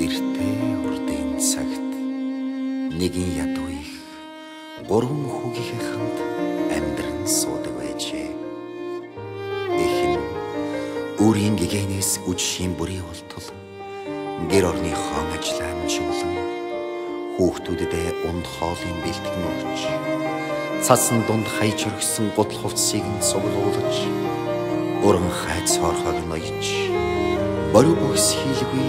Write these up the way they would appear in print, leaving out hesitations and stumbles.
Эртээ урдын цагт нэгэн ядуу их гурван хүүгийнхээ хамт амьдран суудаг байжээ. Эх нь өөрийн гэгээнээс үдшийн бүрий болтол гэр орныхоо ажлаа амжуулан хүүхдүүдэд унд хоолын бэлтгэн өгч цасан дунд хаяж өргсөн гутал хувцсыг нь цуглуулж уран хайц хоорхойг ноёж бориу бүс хийлгүй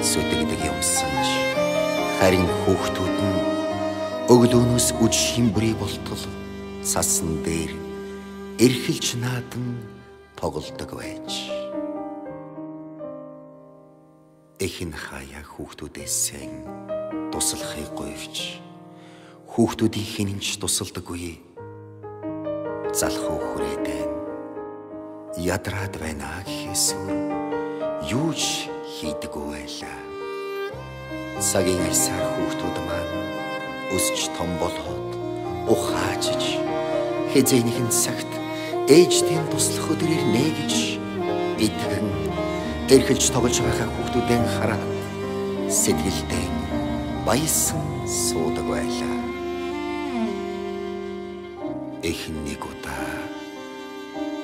сүдэгдэг юмсанж харин хүүхдүүд нь өглөөнөөс үдшийн бүрий болтол цасан дээр эрхэлж наадан тоглодог байж. Эх нь хаяа хүүхдүүдээсээ туслахыг гуйвч хүүхдүүдийн хинэнч тусалдаггүй залхуу хүрээдэн ядраад байна гэхээс юу ч хийдэггүй байлаа. Цагийн альсаар хүүхдүүд маань өсч том болоод ухаажиж хэзээ нэгэн цагт ээжтийн туслах өдрийг нээгж итгэн эрхэлж тоглож байгаа хүүхдүүдэн хараад сэтгэлдээ баясан суудаг байлаа. Эх нэг удаа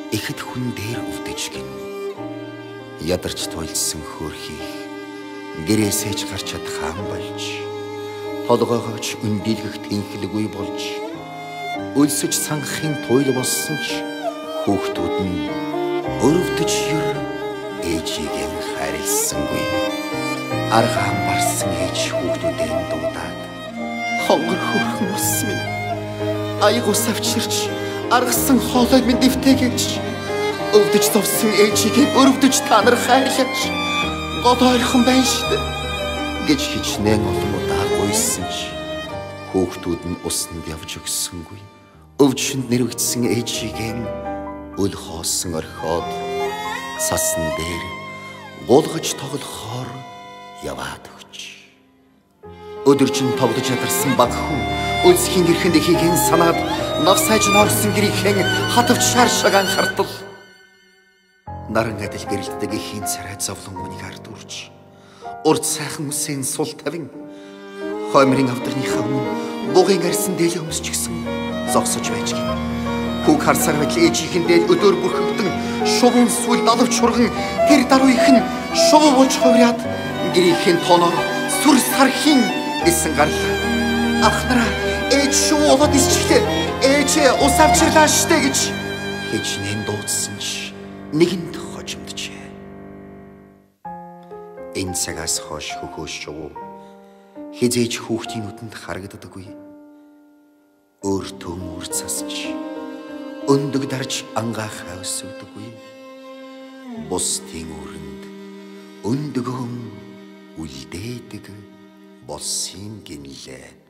ихэд хүн дээр өвдөж гин ядарч туйлдсан хөөрхийг гэрээсэж гарч чадхаан болж толгоогооч өндөлгөх тэнхлэггүй болж өлсөж санхын туйл болсон ч хүүхдүүд нь өрөвдөж юр ээжийг хайрлсангүй. Арга амбарсан ээж хүүхдүүдэн дуудаад хонгор хөрхөн ус минь аяг ус авчирч аргасан хоолойг минь дэвтээгэж өвдөж зовсон ээжийг өрөвдөж та нар хайрлаач гол ойрхон байна шүү дээ гэж хичнээн олон удаа гуйсан ч хүүхдүүд нь усанд явж өгсөнгүй. Өвчнөд нэрвэгдсэн ээжийг өл хоосон орхиод сасан дээр гулгаж тоглохоор яваад өгч. Өдөржин тоглож ядарсан баг хүн өлсхийн гэрхэнд ихийг санаад навсайж норсон гэрийнхэн хатавч шаршаг анхардал наран адил гэрэлтдэг ихийн царай зовлон хүнийг ард үрж урд сайхан үсийн сул тавин хоймрын авдарныхаа өмнө бугын арьсан дээлээ өмсч гисэн зогсож байж гин. Хүүг харсаар байтал ээжийнхэн дээл өдөр бүрхэгдэн шувуун сүл далавч хурган тэр даруй их нь шувуу болж ховраад гэрийнхэн тоноор сүр сархийн исэн гарлаа. Ахнараа ээж шувуу болоод исчихлээ. Ээжээ ус авчирлаа штэ гэж хичнээн дуудсан ч нэгэнд хожимджээ. Энэ цагаас хойш хөхөөш шувуу хизээж хүүхдийн нүдэнд харагддаггүй. Өөр төмөр цасч өндөг дарж ангаах хавсагдаггүй. Бусдын өрөнд өндөгөн үлдээдэг болсон гинлээ.